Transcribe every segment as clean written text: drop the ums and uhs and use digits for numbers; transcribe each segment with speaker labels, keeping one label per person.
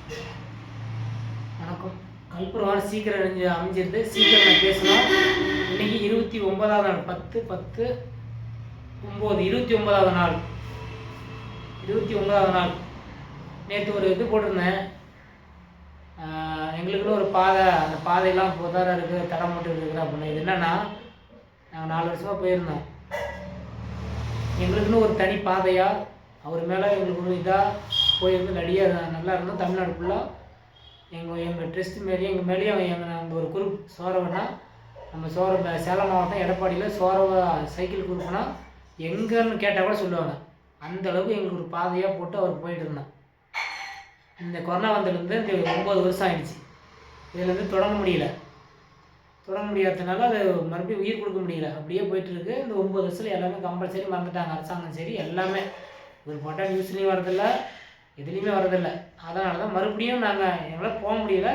Speaker 1: வணக்கம். கல்புரம் சீக்கிரம் அமைஞ்சிருது. சீக்கிரம் நான் பேசணும். இன்னைக்கு 29வது நாள், 10/10/9, 29வது நாள். 29வது நாள். நேற்று ஒரு இது போட்டிருந்தேன். எங்களுக்குன்னு ஒரு பாதை, அந்த பாதையெல்லாம் புதாராக இருக்குது, தடம் மட்டும் இருக்குது அப்படின்னு. இது என்னென்னா, நாங்கள் 4 வருஷமாக போயிருந்தோம். எங்களுக்குன்னு ஒரு தனி பாதையாக அவர் மேலே எங்களுக்கு ஒரு இதாக போயிருந்து நடியாக நல்லா இருந்தோம். தமிழ்நாடு ஃபுல்லாக எங்கள் ட்ரெஸ்ட் மாரியே எங்கள் மேலேயும் அந்த ஒரு குரூப் சோரவனா, நம்ம சேலம் மாவட்டம் எடப்பாடியில் சோரவ சைக்கிள் குரூப்னா எங்கன்னு கேட்டால் கூட சொல்லுவாங்க. அந்தளவுக்கு எங்களுக்கு ஒரு பாதையாக போட்டு அவர் போயிட்டு இருந்தோம். இந்த கொரோனா வந்ததுலேருந்து இந்த 9 வருஷம் ஆகிடுச்சு. இதுலேருந்து தொடங்க முடியாததுனால அது மறுபடியும் உயிர் கொடுக்க முடியல. அப்படியே போயிட்டுருக்கு. இந்த 9 வருஷத்தில் எல்லாமே கம்பல்சரி மறந்துட்டாங்க. அரசாங்கம் சரி, எல்லாமே ஒரு போட்டால் நியூஸ்லேயும் வரதில்ல, எதுலேயுமே வரதில்லை. அதனால தான் மறுபடியும் எங்களால் போக முடியல.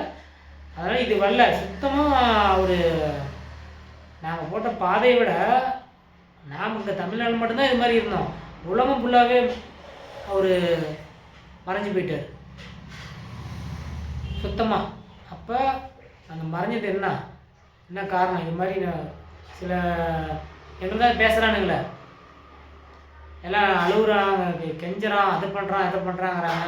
Speaker 1: அதனால் இது வரல சுத்தமாக. நாங்கள் போட்ட பாதையை விட நாம் இங்கே தமிழ்நாடு மட்டும்தான் இது மாதிரி இருந்தோம். உலகம் ஃபுல்லாகவே அவர் மறைஞ்சு போயிட்டார் சுத்தமாக. அப்போ அந்த மறைஞ்சது என்ன காரணம்? இது மாதிரி சில எங்களுக்கு தான் பேசுகிறானுங்களே, எல்லாம் அழுகுறாங்க, கெஞ்சுறான், அது பண்ணுறான், இதை பண்ணுறாங்கிறாங்க.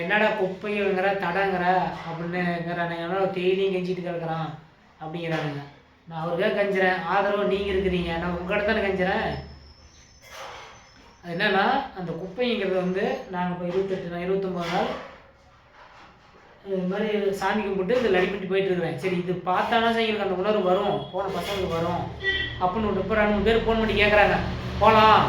Speaker 1: என்னடா குப்பைங்கிற தடங்கிற அப்படின்னுங்கிறானுங்க. டெய்லியும் கெஞ்சிட்டு கிடக்குறான் அப்படிங்கிறானுங்க. நான் அவருக்காக கெஞ்சுறேன், ஆதரவு நீங்கள் இருக்கிறீங்க, நான் உங்கள்கிட்ட தானே கெஞ்சுறேன். அது என்னென்னா, அந்த குப்பைங்கிறது நாங்கள் இப்போ 29 நாள் இது மாதிரி சாமி கும்பிட்டு இதில் அடிப்பட்டு போயிட்டுருக்குறேன். சரி, இது பார்த்தானா சார் எங்களுக்கு அந்த உணர்வு வரும், போன பசங்களுக்கு வரும் அப்படின்னு. இப்போ 2-3 பேர் ஃபோன் பண்ணி கேட்குறாங்க, போகலாம்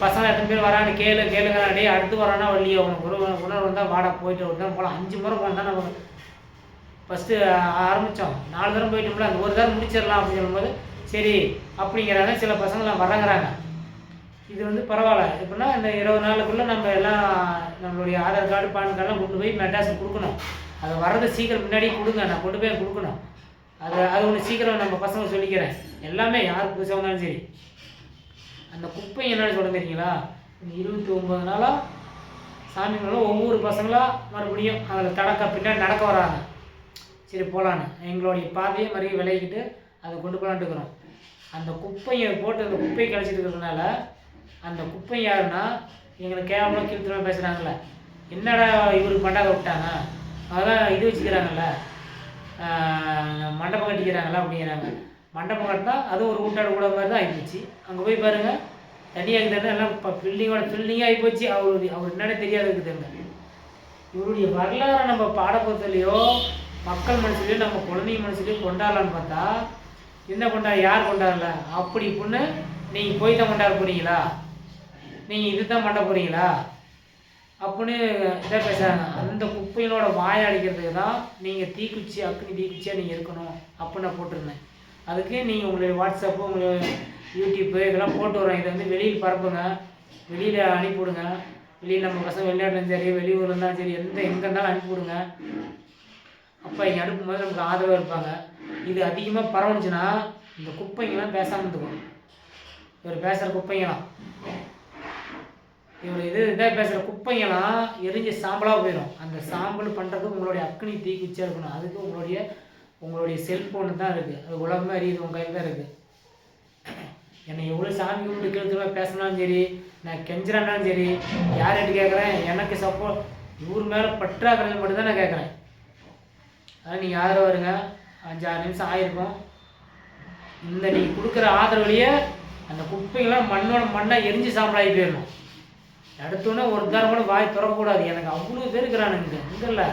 Speaker 1: பசங்க எத்தனை பேர் வரான்னு கேளுங்கிறான். டே அடுத்து வரானா வள்ளியோ, அவனுக்கு உணர்வு வந்தால் வாடா போயிட்டு ஒரு தான் போகலாம். 5 முறை போனால் தான் நம்ம ஃபஸ்ட்டு ஆரம்பித்தோம். 4 தரம் போயிட்டோம்ல, அந்த ஒரு தரம் முடிச்சிடலாம் அப்படின்னு சொல்லும்போது சரி அப்படிங்கிறாங்க. சில பசங்களாம் வரங்கிறாங்க. இது பரவாயில்ல. எப்படின்னா இந்த 20 நாளுக்குள்ளே நம்ம எல்லாம் நம்மளுடைய ஆதார் கார்டு, பான் கார்டெலாம் கொண்டு போய் மெட்ராஸுக்கு கொடுக்கணும். அது வர்றது சீக்கிரம் முன்னாடியே கொடுங்க, நான் கொண்டு போய் கொடுக்கணும். அது ஒன்று சீக்கிரம் நம்ம பசங்க சொல்லிக்கிறேன். எல்லாமே யார் புதுசாக வந்தாலும் சரி. அந்த குப்பை என்னன்னு சொல்ல தெரியுங்களா? இந்த 29 நாளாக சாமிங்களும் ஒவ்வொரு பசங்களாக மறுபடியும் அதில் பின்னாடி நடக்க வராங்க. சரி போகலான்னு எங்களுடைய பாதையை மறுபடியும் விளையிக்கிட்டு அதை கொண்டு போகலான்ட்டு இருக்கிறோம். அந்த குப்பையை போட்டு அந்த குப்பையை கழிச்சிட்டு இருக்கிறதுனால அந்த குப்பை யாருன்னா எங்களை கேவலம் கீழ்த்தரமாக பேசுகிறாங்கள. என்னடா இவருக்கு மண்டாக விட்டாங்க, அதான் இது வச்சுக்கிறாங்கல்ல, மண்டபம் கட்டிக்கிறாங்களா அப்படிங்கிறாங்க. மண்டபம் கட்டினா அதுவும் ஒரு ஊட்டாடு கூட மாதிரி தான் ஆகிப்போச்சு. அங்கே போய் பாருங்கள், தனியாக இருக்குதுன்னா எல்லாம் இப்போ பில்டிங்காக ஆகிப்போச்சு. அவர் என்னடே தெரியாது இருக்குதுங்க. இவருடைய வரலாறை நம்ம பாடப்புத்தலையோ மக்கள் மனசுலையோ நம்ம குழந்தைங்க மனசுலையோ கொண்டாடலான்னு பார்த்தா என்ன யார் கொண்டாடல? அப்படி பொண்ணு நீங்கள் போய் தான் கொண்டாட போகிறீங்களா, நீங்கள் இது தான் பண்ண போகிறீங்களா அப்படின்னு இதாக பேசுகிறாங்க. அந்த குப்பையினோட வாயை அடிக்கிறதுக்கு தான் நீங்கள் அக்னி தீக்குச்சியாக நீங்கள் இருக்கணும் அப்படின்னு நான் போட்டிருந்தேன். அதுக்கு நீங்கள் உங்களுடைய வாட்ஸ்அப்பு, உங்களுடைய யூடியூப்பு இதெல்லாம் போட்டு வரோம். இதை வெளியில் பரப்புங்க, வெளியில் அனுப்பிவிடுங்க. வெளியில் நம்ம பசங்க வெளிநாட்டிலும் சரி, வெளியூரில் இருந்தாலும் சரி, எங்கே இருந்தாலும் அனுப்பிவிடுங்க. அப்போ இங்கே அனுப்பும்போது நமக்கு ஆதரவாக இருப்பாங்க. இது அதிகமாக பரவணுச்சுன்னா இந்த குப்பைங்கெல்லாம் பேசாமல் இருந்துக்கும். இவர் பேசுகிற குப்பைங்கெல்லாம், இவர் இதாக பேசுகிற குப்பைங்கெல்லாம் எரிஞ்சு சாம்பலாக போயிடும். அந்த சாம்பல் பண்ணுறதுக்கு உங்களுடைய அக்னி தீக்குச்சியாக இருக்கணும். அதுக்கு உங்களுடைய செல்ஃபோனு தான் இருக்குது. அது உலகமே அறியுது, உங்கள் கையில் தான் இருக்குது. என்னை எவ்வளோ சாமி கும்பிட்டு கேள்வி பேசினாலும் சரி, நான் கெஞ்சிறானாலும் சரி, யார்கிட்ட கேட்குறேன், எனக்கு சப்போர்ட் இவர் மேலே பற்றாக்குறையில் மட்டும்தான் நான் கேட்குறேன். அதான் நீங்கள் ஆதரவு வருங்க. 5-6 நிமிஷம் ஆகிருக்கும். இந்த நீங்கள் கொடுக்குற ஆதரவுலையே அந்த குப்பைங்களாம் மண்ணாக எரிஞ்சு சாம்பலாகி போயிடணும். அடுத்தோன்னே ஒரு தரம் கூட வாய் திறக்கக்கூடாது. எனக்கு அவ்வளோ பேர் இருக்கிறானுங்க இங்கே இல்லை.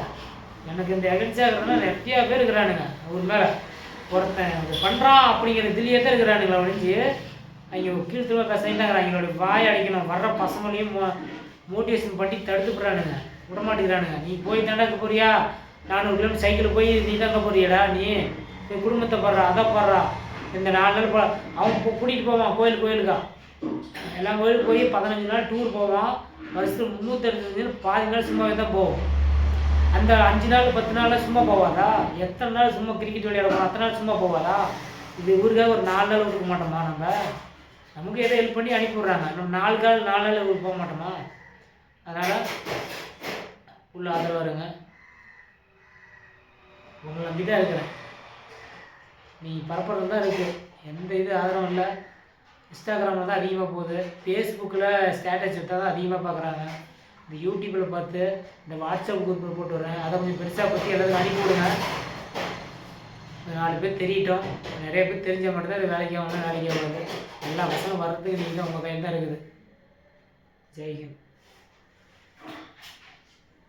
Speaker 1: எனக்கு இந்த எகன்ஸாகிறதுனா நிறையா பேர் இருக்கிறானுங்க. அவர் மேலே ஒருத்தன் இது பண்ணுறான் அப்படிங்கிற இதுலேயே தான் இருக்கிறானுங்களா ஒழிஞ்சு அவங்க கீழ்த்தூவ பேசுகிறாங்க. எங்களுடைய வாய் அடிக்கணும். வர்ற பசங்களையும் மோட்டிவேஷன் பண்ணி தடுத்துப்படுறானுங்க, விடமாட்டேங்கிறானுங்க. நீ போய் தாண்டாக்க போறியா, 400 கிலோமீட்டர் சைக்கிள் போய் நீ தாங்க போறியடா, நீ போய் குடும்பத்தை படுறா, அதை படுறா. இந்த 4 நாள் அவன் கூட்டிகிட்டு போவான் கோயிலுக்கா. எல்லா கோயிலுக்கு போய் 15 நாள் டூர் போவான். வருஷத்துக்கு 365 நாள் பாதி நாள் சும்மாவே தான் போவோம். அந்த 5 நாள் 10 நாள் சும்மா போவாதா? எத்தனை நாள் சும்மா கிரிக்கெட் விளையாட போவோம், அத்தனை நாள் சும்மா போவாதா? இது ஊருக்காக ஒரு 4 நாள் கொடுக்க மாட்டோமா? நமக்கு எதை ஹெல்ப் பண்ணி அனுப்பிவிட்றாங்க. நம்ம 4 நாள் ஊருக்கு போக மாட்டோமா? அதனால் ஃபுல் ஆதரவாக இருங்க. உங்களை நம்பி தான் இருக்கிறேன். நீங்கள் பரப்புறது தான் இருக்குது, எந்த இது ஆதரவும் இல்லை. இன்ஸ்டாகிராமில் தான் அதிகமாக போகுது, ஃபேஸ்புக்கில் ஸ்டேட்டஸ் விட்டால் தான் அதிகமாக பார்க்குறாங்க. இந்த யூடியூப்பில் பார்த்து இந்த வாட்ஸ்அப் குரூப்பில் போட்டு விட்றேன், அதை கொஞ்சம் பெருசாக பற்றி எல்லாத்துக்கும் அனுப்பி விடுங்க. 4 பேர் தெரியட்டும். நிறைய பேர் தெரிஞ்ச மட்டும்தான் இது வேலைக்கு ஆகணும், வேலைக்கு ஆகாது. எல்லா பசங்களும் வர்றதுக்கு நீங்கள் தான் உங்கள் கையில் தான் இருக்குது. ஜெய்ஹிந்த்.